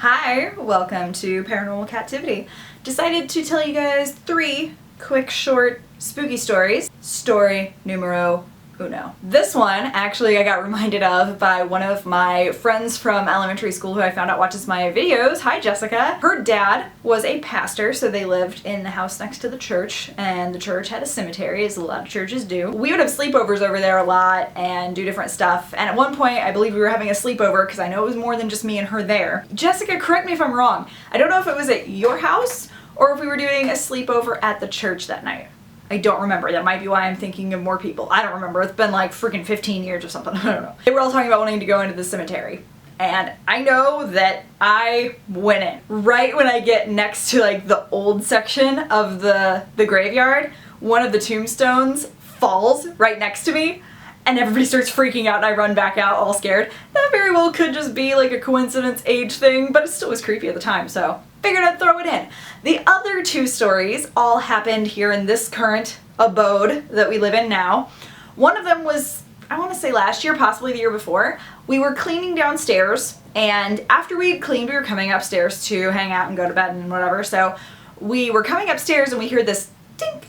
Hi, welcome to Paranormal Captivity. Decided to tell you guys 3 quick, short, spooky stories. Story numero uno. This one, actually, I got reminded of by one of my friends from elementary school who I found out watches my videos. Hi, Jessica. Her dad was a pastor, so they lived in the house next to the church, and the church had a cemetery, as a lot of churches do. We would have sleepovers over there a lot and do different stuff, and at one point, I believe we were having a sleepover because I know it was more than just me and her there. Jessica, correct me if I'm wrong. I don't know if it was at your house or if we were doing a sleepover at the church that night. I don't remember. That might be why I'm thinking of more people. I don't remember. It's been like freaking 15 years or something. I don't know. They were all talking about wanting to go into the cemetery. And I know that I went in. Right when I get next to like the old section of the graveyard, one of the tombstones falls right next to me. And everybody starts freaking out and I run back out all scared. That very well could just be like a coincidence age thing, but it still was creepy at the time, so figured I'd throw it in. The other 2 stories all happened here in this current abode that we live in now. One of them was, I want to say last year, possibly the year before. We were cleaning downstairs, and after we had cleaned, we were coming upstairs to hang out and go to bed and whatever, so we were coming upstairs and we heard this dink.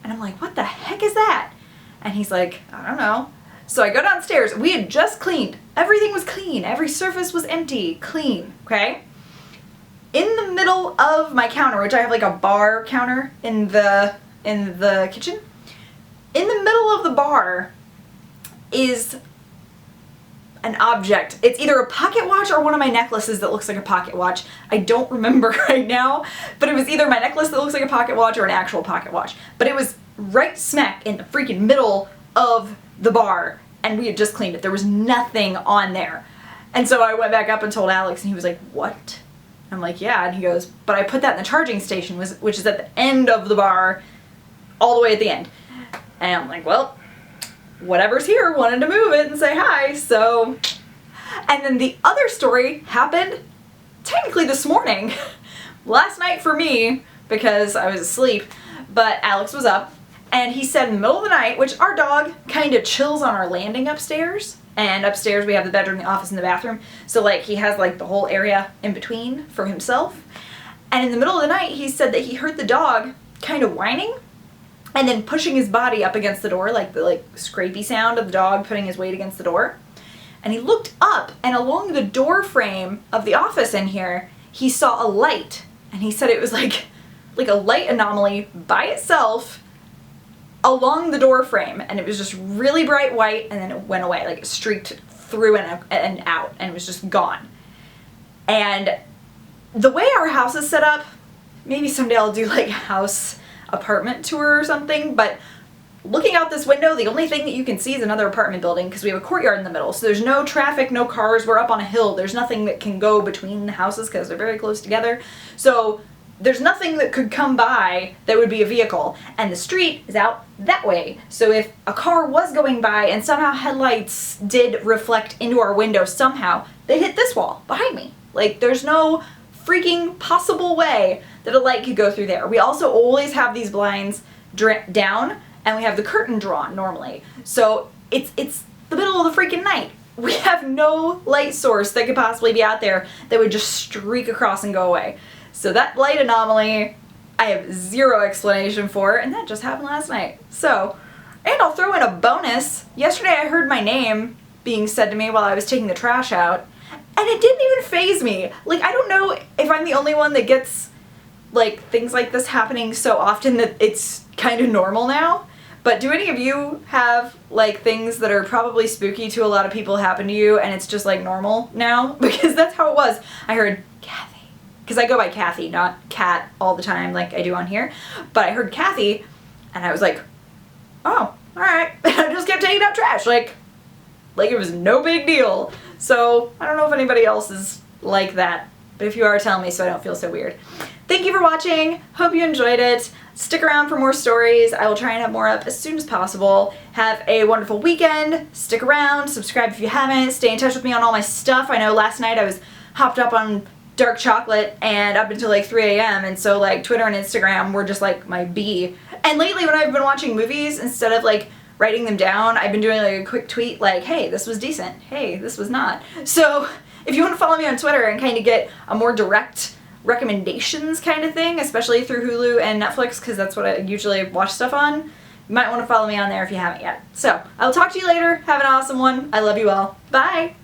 And I'm like, what the heck is that? And he's like, I don't know. So I go downstairs. We had just cleaned. Everything was clean. Every surface was empty. Clean. Okay? In the middle of my counter, which I have like a bar counter in the kitchen, in the middle of the bar is an object. It's either a pocket watch or one of my necklaces that looks like a pocket watch. I don't remember right now, but it was either my necklace that looks like a pocket watch or an actual pocket watch. But it was right smack in the freaking middle of the bar, and we had just cleaned it. There was nothing on there. And so I went back up and told Alex, and he was like, what? I'm like, yeah, and he goes, but I put that in the charging station, which is at the end of the bar, all the way at the end. And I'm like, well, whatever's here wanted to move it and say hi, so. And then the other story happened technically this morning. Last night for me, because I was asleep, but Alex was up, and he said in the middle of the night, which our dog kind of chills on our landing upstairs, and upstairs we have the bedroom, the office, and the bathroom, so like he has like the whole area in between for himself. And in the middle of the night, he said that he heard the dog kind of whining and then pushing his body up against the door, like the scrapey sound of the dog putting his weight against the door. And he looked up, and along the door frame of the office in here, he saw a light, and he said it was like a light anomaly by itself along the door frame, and it was just really bright white, and then it went away, like it streaked through and out, and it was just gone. And the way our house is set up, maybe someday I'll do like a house apartment tour or something, but looking out this window, the only thing that you can see is another apartment building because we have a courtyard in the middle, so there's no traffic, no cars, we're up on a hill, there's nothing that can go between the houses because they're very close together, so there's nothing that could come by that would be a vehicle, and the street is out that way. So if a car was going by and somehow headlights did reflect into our window somehow, they hit this wall behind me. Like, there's no freaking possible way that a light could go through there. We also always have these blinds down, and we have the curtain drawn normally. So it's the middle of the freaking night. We have no light source that could possibly be out there that would just streak across and go away. So that light anomaly, I have zero explanation for, and that just happened last night. So, and I'll throw in a bonus. Yesterday I heard my name being said to me while I was taking the trash out, and it didn't even faze me. Like, I don't know if I'm the only one that gets, like, things like this happening so often that it's kind of normal now. But do any of you have, like, things that are probably spooky to a lot of people happen to you, and it's just, like, normal now? Because that's how it was. I heard, Kathy. Because I go by Kathy, not Kat all the time like I do on here. But I heard Kathy, and I was like, oh, alright. I just kept taking out trash, like it was no big deal. So, I don't know if anybody else is like that. But if you are, tell me so I don't feel so weird. Thank you for watching. Hope you enjoyed it. Stick around for more stories. I will try and have more up as soon as possible. Have a wonderful weekend. Stick around. Subscribe if you haven't. Stay in touch with me on all my stuff. I know last night I was hopped up on dark chocolate and up until like 3 a.m. and so like Twitter and Instagram were just like my bee. And lately when I've been watching movies, instead of like writing them down, I've been doing like a quick tweet like, hey, this was decent, hey, this was not. So If you want to follow me on Twitter and kind of get a more direct recommendations kind of thing, especially through Hulu and Netflix, because that's what I usually watch stuff on, you might want to follow me on there if you haven't yet. So, I'll talk to you later. Have an awesome one. I love you all. Bye!